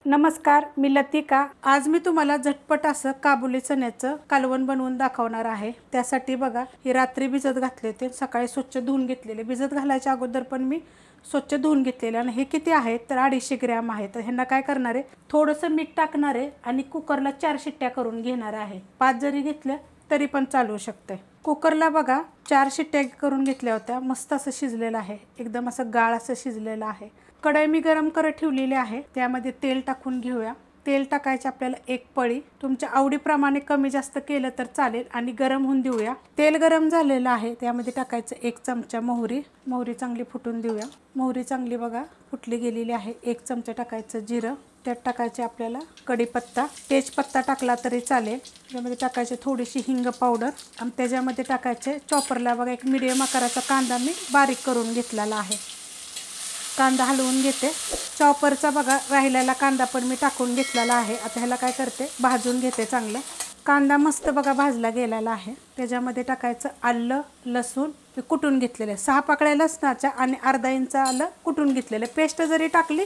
नमस्कार, मी लतिका। आज मी तुम्हाला झटपट असं काबुली चण्याचं कालवण बनवून दाखवणार आहे। त्यासाठी बघा, हे रात्री भिजत घातले होते, सकाळी स्वच्छ धुवून घेतलेले। भिजत घालायच्या अगोदर पण मी स्वच्छ धुवून घेतलेले आणि हे किती आहेत तर 250 ग्रॅम आहे। तर ह्यांना काय करणार आहे, थोडंसं मीठ टाकणार आहे आणि कुकरला 4 शिट्ट्या करून घेणार आहे। 5 जरी घेतल्या तरी पण चालू शकते। कुकरला बघा 4 शिट्ट्या करून घेतल्या होत्या। मस्त असं शिजलेलं आहे, एकदम असं गाळ असं शिजलेलं आहे। कढई मी गरम करत ठेवलेली आहे, त्यामध्ये तेल टाकून घेऊया। तेल टाकायचे आपल्याला 1 पळी, तुमच्या आवडीप्रमाणे कमी जास्त केलं तर चालेल आणि गरम होऊन देऊया। तेल गरम झालेलं आहे, त्यामध्ये टाकायचं 1 चमचा मोहरी। मोहरी चांगली फुटून देऊया। मोहरी चांगली बघा फुटली गेलेली आहे। 1 चमचा टाकायचं जिरं, त्यात टाकायचे आपल्याला कढीपत्ता, तेजपत्ता टाकला तरी चालेल। त्यामध्ये टाकायचे थोडीशी हिंग पावडर आणि त्याच्यामध्ये टाकायचे चॉपरला बघा 1 मीडियम आकाराचा कांदा मी बारीक करून घेतलेला आहे। कांदा हलवून घेते। चॉपरचा बघा राहिलेला कांदा पण मी टाकून घेतलेला आहे। आता ह्याला काय करते, भाजून घेते चांगलं। कांदा मस्त बघा भाजला गेलेला आहे। त्याच्यामध्ये टाकायचं आलं लसूण मी कुटून घेतलेलं 6 पाकळ्या लसणाच्या आणि अर्धा इंच आलं कुटून घेतलेलं। पेस्ट जरी टाकली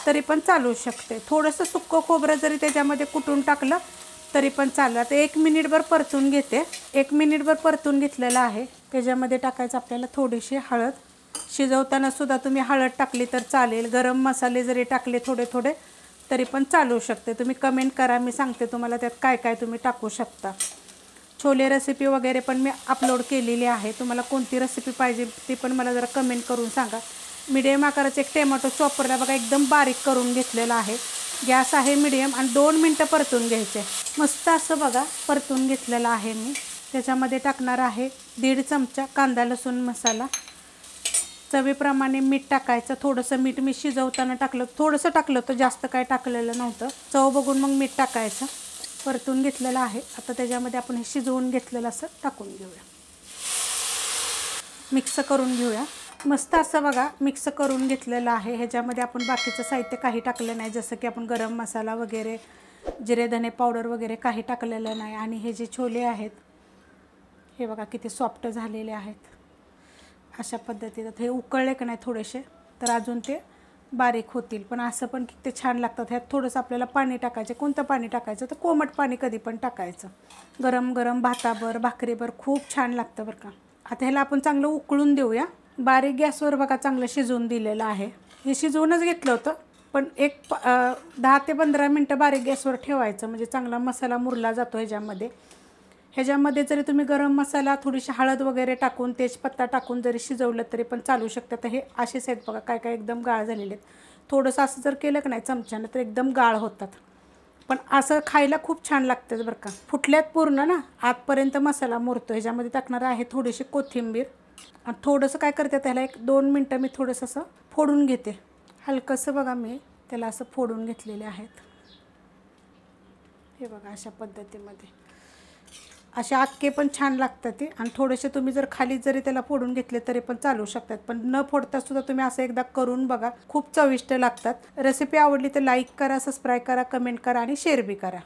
तरी पण चालू शकते। थोडंसं सुक्कं खोबरं जरी त्याच्यामध्ये कुटून टाकलं तरी पण चालेल। आता 1 मिनिटभर परतून घेते। 1 मिनिटभर परतून घेतलेलं आहे। त्याच्यामध्ये टाकायचं आपल्याला थोडीशी हळद। शिजवताना सुद्धा तुम्ही हळद टाकली तर चालेल। गरम मसाले जरी टाकले थोडे थोडे तरी पण चालू शकते। तुम्ही कमेंट करा, मी सांगते तुम्हाला त्यात काय काय तुम्ही टाकू शकता। छोले रेसिपी वगैरे पण मी अपलोड केलेली आहे, तुम्हाला कोणती रेसिपी पाहिजे ती पण मला जरा कमेंट करून सांगा। मीडियम आकाराचे 1 टोमॅटो चॉपरला बघा एकदम बारीक करून घेतलेला आहे। गॅस आहे मीडियम आणि 2 मिनटं परतून घ्यायचे। मस्त असं बघा परतून घेतलेला आहे मी। त्याच्यामध्ये टाकणार आहे 1.5 चमचा कांदा लसूण मसाला। चवीप्रमाणे मीठ टाकायचं। थोडंसं मीठ मी शिजवताना टाकलं, थोडंसं टाकलं होतं, जास्त काय टाकलेलं नव्हतं। चव बघून मग मीठ टाकायचं। परतून घेतलेलं आहे। आता त्याच्यामध्ये आपण हे शिजवून घेतलेलं असं टाकून घेऊया, मिक्स करून घेऊया। मस्त असं बघा मिक्स करून घेतलेलं आहे। ह्याच्यामध्ये आपण बाकीचं साहित्य काही टाकलं नाही, जसं की आपण गरम मसाला वगैरे जिरे धने पावडर वगैरे काही टाकलेलं नाही। आणि हे जे छोले आहेत हे बघा किती सॉफ्ट झालेले आहेत। अशा पद्धतीने हे उकळले की नाही थोडेसे तर अजून ते बारीक होतील, पण असं पण किती छान लागतात। ह्यात थोडंसं आपल्याला पाणी टाकायचं। कोणतं पाणी टाकायचं तर कोमट पाणी कधी पण टाकायचं। गरम गरम भाताबर भाकरीबर खूप छान लागतं बरं का। आता ह्याला आपण चांगलं उकळून देऊया। बारीक गॅसवर बघा चांगलं शिजवून दिलेलं आहे। हे शिजवूनच घेतलं होतं, पण 10 ते 15 मिनटं बारीक गॅसवर ठेवायचं, म्हणजे चांगला मसाला मुरला जातो ह्याच्यामध्ये। ह्याच्यामध्ये जरी तुम्ही गरम मसाला थोडीशी हळद वगैरे टाकून तेजपत्ता टाकून जरी शिजवलं तरी पण चालू शकतं। तर हे असेच आहेत बघा, काय काय एकदम गाळ झालेले आहेत। थोडंसं असं जर केलं की नाही चमच्यानं तर एकदम गाळ होतात, पण असं खायला खूप छान लागतं बरं का। फुटल्यात पूर्ण ना, आतपर्यंत मसाला मुरतो। ह्याच्यामध्ये टाकणार आहे थोडीशी कोथिंबीर आणि थोडंसं काय करते त्याला 1-2 मिनटं मी थोडंसं असं फोडून घेते। हलकंसं बघा मी त्याला असं फोडून घेतलेले आहेत। हे बघा अशा पद्धतीमध्ये असे अख्खे पण छान लागतात ते। आणि थोडेसे तुम्ही जर खाली जरी त्याला फोडून घेतले तरी पण चालू शकतात, पण न फोडता सुद्धा तुम्ही असं एकदा करून बघा, खूप चविष्ट लागतात। रेसिपी आवडली तर लाईक करा, सबस्क्राईब करा, कमेंट करा आणि शेअर बी करा।